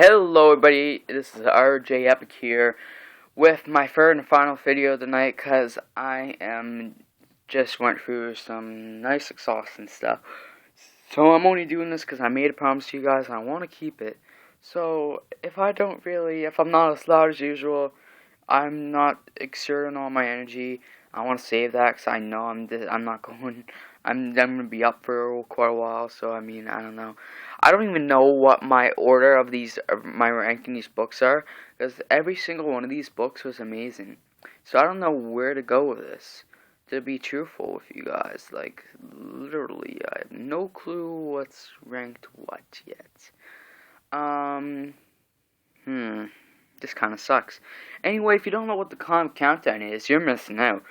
Hello everybody, this is RJ Epic here with my third and final video of the night because I just went through some nice exhausting stuff. So I'm only doing this because I made a promise to you guys and I want to keep it. So if I'm not as loud as usual, I'm not exerting all my energy. I want to save that because I know I'm not going. I'm gonna be up for quite a while. So I mean, I don't know. I don't even know what my order of my ranking these books are, because every single one of these books was amazing. So I don't know where to go with this. To be truthful with you guys, like literally, I have no clue what's ranked what yet. Um, this kind of sucks. Anyway, if you don't know what the comic countdown is, you're missing out.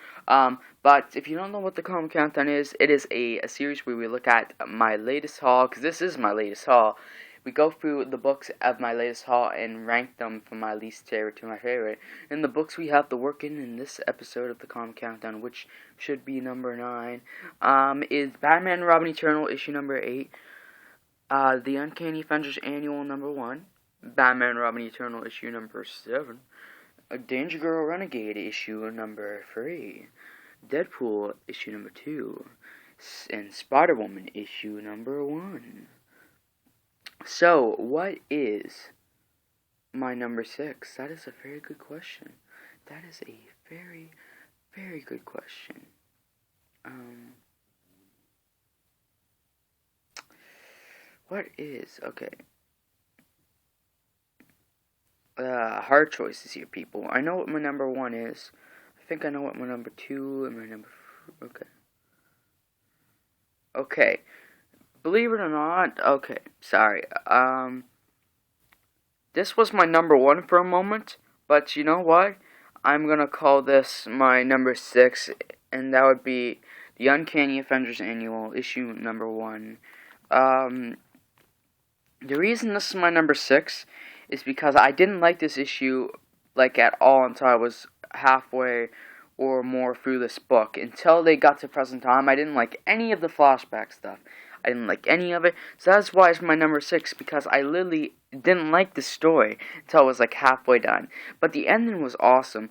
But if you don't know what the comic countdown is, it is a series where we look at my latest haul, because this is my latest haul. We go through the books of my latest haul and rank them from my least favorite to my favorite. And the books we have to work in this episode of the comic countdown, which should be number 9, is Batman and Robin Eternal, issue number 8, the Uncanny Avengers Annual number 1, Batman and Robin Eternal issue number 7, Danger Girl Renegade issue number 3, Deadpool issue number 2, and Spider-Woman issue number 1. So, what is my number 6? That is a very good question. That is a very, very good question. What is, okay. Hard choices here, people. I know what my number 1 is. I think I know what my number 2 and my number... Okay. Believe it or not, okay, sorry. This was my number 1 for a moment, but you know what? I'm gonna call this my number 6, and that would be the Uncanny Avengers Annual, issue number 1. The reason this is my number 6 is because I didn't like this issue, like, at all until I was halfway or more through this book. Until they got to present time, I didn't like any of the flashback stuff. I didn't like any of it, so that's why it's my number 6, because I literally didn't like the story until I was, like, halfway done. But the ending was awesome.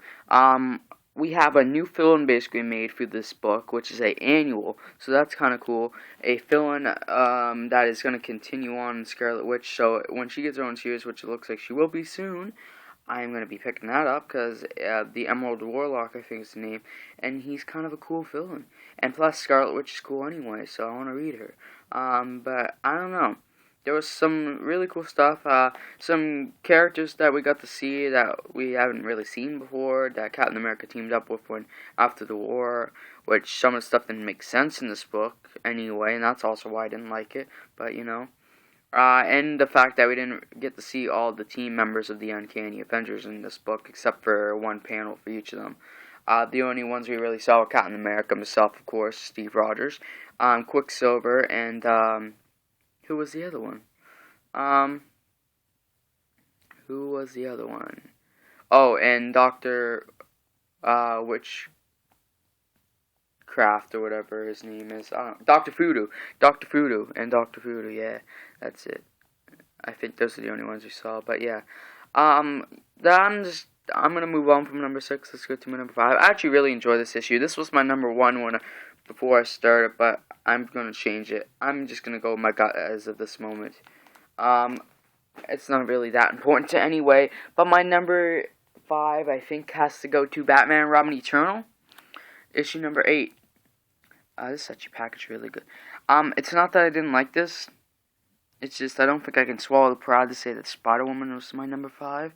We have a new villain basically made through this book, which is an annual, so that's kind of cool. A villain that is going to continue on in Scarlet Witch, so when she gets her own series, which it looks like she will be soon, I'm going to be picking that up, because the Emerald Warlock, I think is the name, and he's kind of a cool villain. And plus, Scarlet Witch is cool anyway, so I want to read her. But I don't know. There was some really cool stuff, some characters that we got to see that we haven't really seen before, that Captain America teamed up with after the war, which some of the stuff didn't make sense in this book anyway, and that's also why I didn't like it, but you know. And the fact that we didn't get to see all the team members of the Uncanny Avengers in this book, except for one panel for each of them. The only ones we really saw were Captain America, himself, of course, Steve Rogers, Quicksilver, and, who was the other one? Oh, and Dr. Witchcraft, or whatever his name is. Dr. Voodoo, yeah, that's it. I think those are the only ones we saw, but yeah. I'm gonna move on from number 6. Let's go to my number 5. I actually really enjoy this issue. This was my number 1 before I started, but I'm gonna change it. I'm just gonna go with my gut as of this moment. It's not really that important to anyway. But my number 5, I think, has to go to Batman and Robin Eternal, issue number 8. This such a package, really good. It's not that I didn't like this. It's just I don't think I can swallow the pride to say that Spider-Woman was my number 5.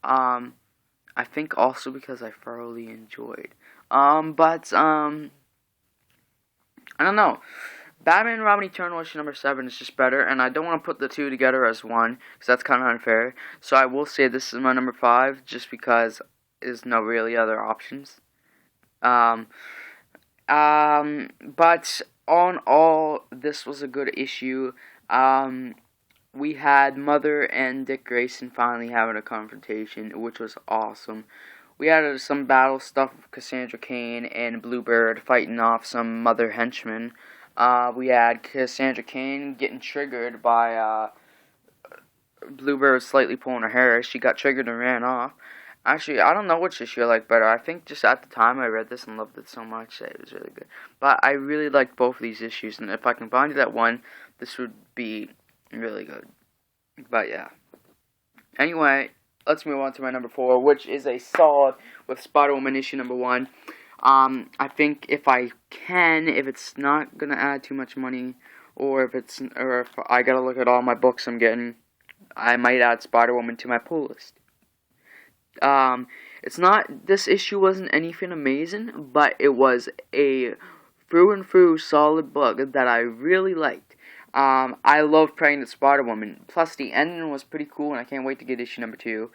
I think also because I thoroughly enjoyed. I don't know. Batman and Robin Eternal issue number 7 is just better, and I don't want to put the two together as one, because that's kind of unfair. So I will say this is my number 5, just because there's no really other options. But on all, this was a good issue. We had Mother and Dick Grayson finally having a confrontation, which was awesome. We had some battle stuff with Cassandra Cain and Bluebird fighting off some Mother henchmen. We had Cassandra Cain getting triggered by Bluebird was slightly pulling her hair. She got triggered and ran off. Actually, I don't know which issue I like better. I think just at the time I read this and loved it so much that it was really good. But I really liked both of these issues, and if I combined it at one, this would be really good. But yeah. Anyway, let's move on to my number 4, which is a solid with Spider-Woman issue number 1. I think if it's not gonna add too much money, or if I gotta look at all my books I'm getting, I might add Spider-Woman to my pull list. This issue wasn't anything amazing, but it was a through and through solid book that I really liked. I love Pregnant Spider-Woman. Plus, the ending was pretty cool, and I can't wait to get issue number 2.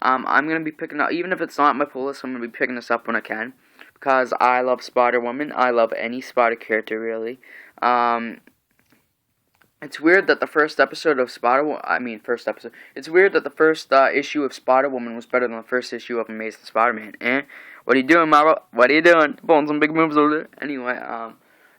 I'm going to be picking up, even if it's not my pull list, I'm going to be picking this up when I can. Because I love Spider-Woman. I love any Spider character, really. It's weird that the first episode of It's weird that the first issue of Spider-Woman was better than the first issue of Amazing Spider-Man. What are you doing, Marvel? What are you doing? Pulling some big moves over there. Anyway,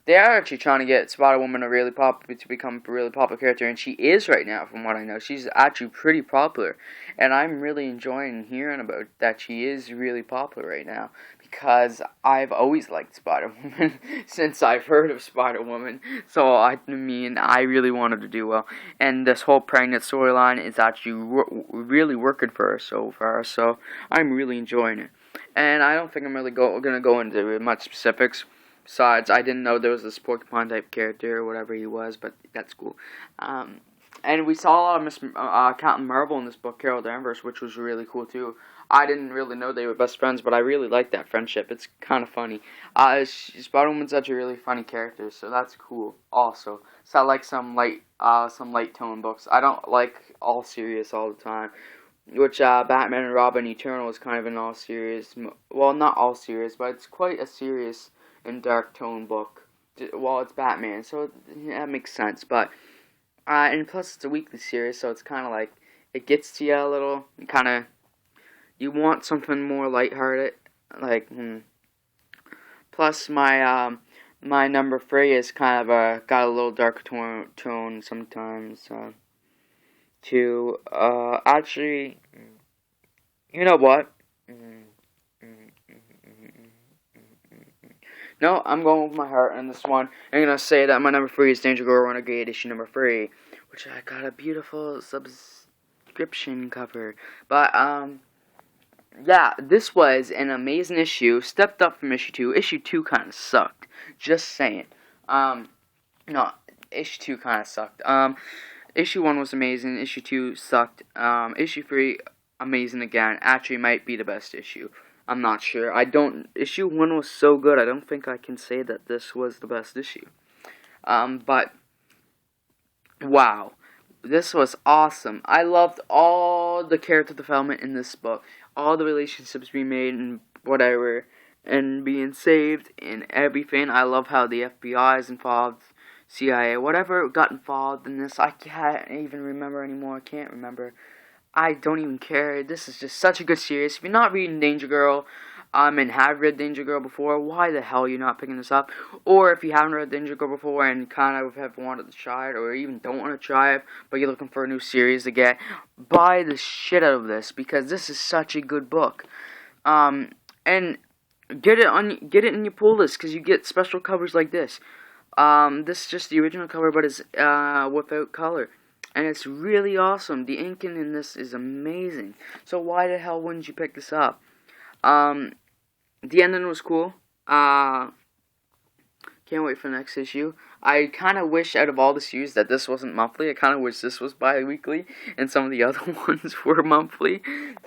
they are actually trying to get Spider-Woman to become a really popular character, and she is right now, from what I know. She's actually pretty popular, and I'm really enjoying hearing about that she is really popular right now, because I've always liked Spider-Woman since I've heard of Spider-Woman, so I really wanted to do well, and this whole pregnant storyline is actually really working for her so far, so I'm really enjoying it, and I don't think I'm really going to go into much specifics. Besides, I didn't know there was this Porcupine type character or whatever he was, but that's cool. And we saw a lot of Captain Marvel in this book, Carol Danvers, which was really cool too. I didn't really know they were best friends, but I really like that friendship. It's kind of funny. Spider-Woman's such a really funny character, so that's cool. Also, so I like some light tone books. I don't like all serious all the time. Which Batman and Robin Eternal is kind of an all serious. Well, not all serious, but it's quite a serious and dark tone book. Well, it's Batman, so that makes sense. But and plus it's a weekly series, so it's kind of like it gets to you a little. You want something more lighthearted, like. Plus my my number 3 is kind of got a little dark tone sometimes. Too. Actually, you know what? No, I'm going with my heart on this one. I'm going to say that my number 3 is Danger Girl Renegade issue number 3, which I got a beautiful subscription cover. But, yeah, this was an amazing issue. Stepped up from issue 2. Issue 2 kind of sucked. Just saying. No, issue 2 kind of sucked. Issue 1 was amazing. Issue 2 sucked. Issue 3, amazing again. Actually, might be the best issue. I'm not sure. Issue 1 was so good, I don't think I can say that this was the best issue. But, wow. This was awesome. I loved all the character development in this book. All the relationships being made and whatever. And being saved and everything. I love how the FBI is involved. CIA, whatever got involved in this. I can't even remember anymore. I can't remember. I don't even care. This is just such a good series. If you're not reading Danger Girl, and have read Danger Girl before, why the hell are you not picking this up? Or if you haven't read Danger Girl before and kind of have wanted to try it, or even don't want to try it, but you're looking for a new series to get, buy the shit out of this, because this is such a good book. And get it in your pull list, because you get special covers like this. This is just the original cover, but it's without color. And it's really awesome. The inking in this is amazing. So why the hell wouldn't you pick this up? The ending was cool. Can't wait for the next issue. I kind of wish out of all the series that this wasn't monthly. I kind of wish this was bi-weekly, and some of the other ones were monthly,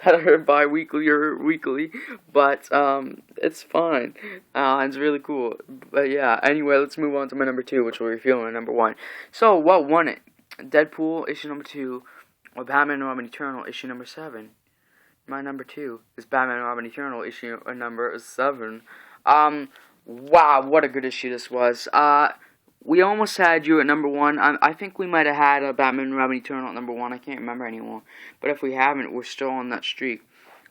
that are bi-weekly or weekly. But, it's fine. It's really cool. But yeah, anyway, let's move on to my number 2, which we're reviewing number 1. So, what won it? Deadpool, issue number 2, or Batman and Robin Eternal, issue number 7. My number 2 is Batman and Robin Eternal, issue number 7. Wow, what a good issue this was. We almost had you at number 1. I think we might have had Batman and Robin Eternal at number 1. I can't remember anymore. But if we haven't, we're still on that streak.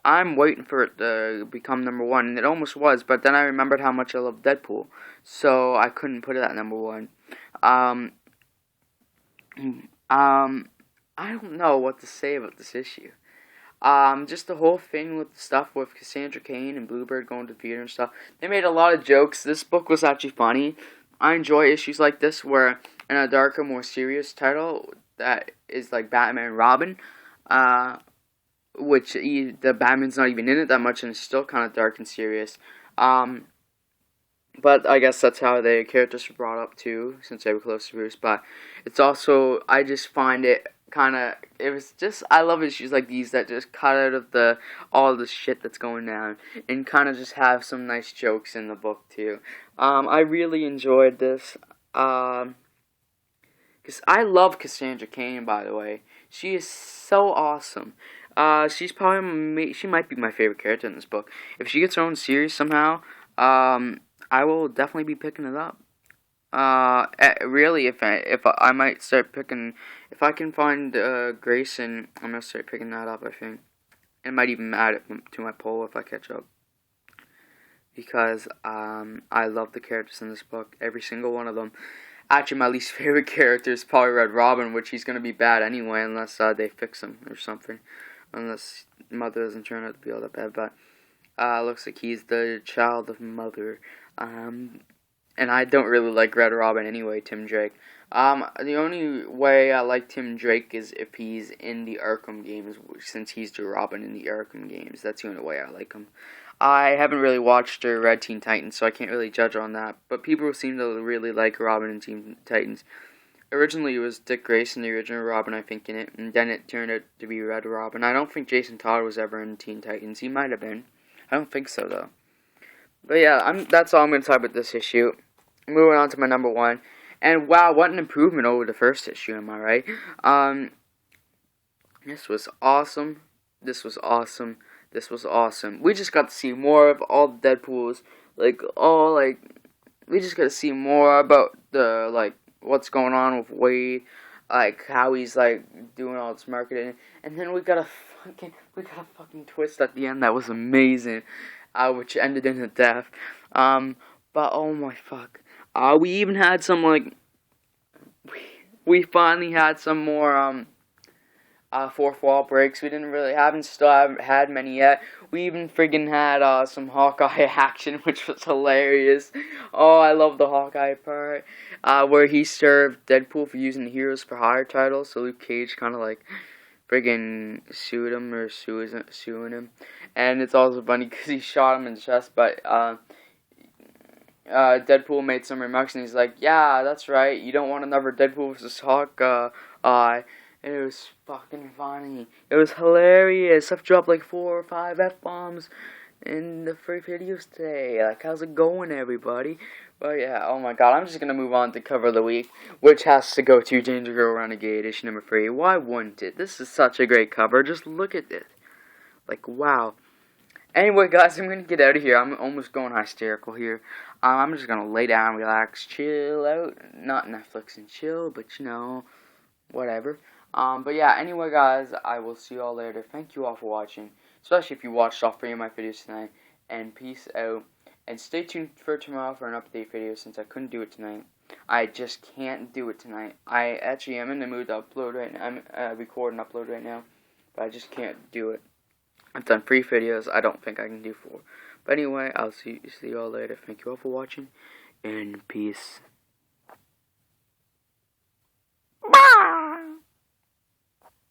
I'm waiting for it to become number 1, and it almost was, but then I remembered how much I love Deadpool, so I couldn't put it at number 1. I don't know what to say about this issue. Just the whole thing with the stuff with Cassandra Cain and Bluebird going to the theater and stuff. They made a lot of jokes. This book was actually funny. I enjoy issues like this where in a darker, more serious title that is like Batman and Robin, the Batman's not even in it that much and it's still kind of dark and serious. But I guess that's how the characters were brought up too, since they were close to Bruce. But it's also, I just find it it was just, I love issues like these that just cut out of all the shit that's going down and kind of just have some nice jokes in the book too. I really enjoyed this. Because I love Cassandra Cain, by the way. She is so awesome. She might be my favorite character in this book. If she gets her own series somehow, I will definitely be picking it up. Really, if I might start picking, if I can find Grayson, I'm gonna start picking that up. I think I might even add it to my poll if I catch up, because I love the characters in this book, every single one of them. Actually, my least favorite character is probably Red Robin, which he's gonna be bad anyway, unless they fix him or something. Unless Mother doesn't turn out to be all that bad, but looks like he's the child of Mother. And I don't really like Red Robin anyway, Tim Drake. The only way I like Tim Drake is if he's in the Arkham games, since he's the Robin in the Arkham games. That's the only way I like him. I haven't really watched Red Teen Titans, so I can't really judge on that. But people seem to really like Robin in Teen Titans. Originally, it was Dick Grayson, the original Robin, I think, in it, and then it turned out to be Red Robin. I don't think Jason Todd was ever in Teen Titans. He might have been. I don't think so, though. But yeah, that's all I'm going to talk about this issue. Moving on to my number one. And wow, what an improvement over the first issue, am I right? This was awesome. This was awesome. This was awesome. We just got to see more of all the Deadpools. We just got to see more about what's going on with Wade. Like, how he's, doing all this marketing. And then we got a fucking twist at the end that was amazing. Which ended in a death. But oh my fuck. We even had some, we finally had some more, fourth wall breaks. We still haven't had many yet. We even friggin' had, some Hawkeye action, which was hilarious. Oh, I love the Hawkeye part. Where he served Deadpool for using the Heroes for Hire title, so Luke Cage kinda, friggin' sued him, or suing him. And it's also funny because he shot him in the chest, but, Deadpool made some remarks, and he's like, yeah, that's right, you don't want another Deadpool vs. Hawkeye. And it was fucking funny. It was hilarious. I've dropped 4 or 5 F-bombs in the free videos today. How's it going, everybody? But yeah, oh my god, I'm just gonna move on to cover of the week, which has to go to Danger Girl Renegade, issue number 3. Why wouldn't it? This is such a great cover. Just look at it. Wow. Anyway, guys, I'm gonna get out of here. I'm almost going hysterical here. I'm just gonna lay down, relax, chill out. Not Netflix and chill, but whatever. But yeah, anyway, guys, I will see you all later. Thank you all for watching, especially if you watched all 3 of my videos tonight. And peace out. And stay tuned for tomorrow for an update video, since I couldn't do it tonight. I just can't do it tonight. I actually am in the mood to upload right now. I'm record and upload right now, but I just can't do it. I've done 3 videos. I don't think I can do 4. But anyway, I'll see you all later. Thank you all for watching, and peace.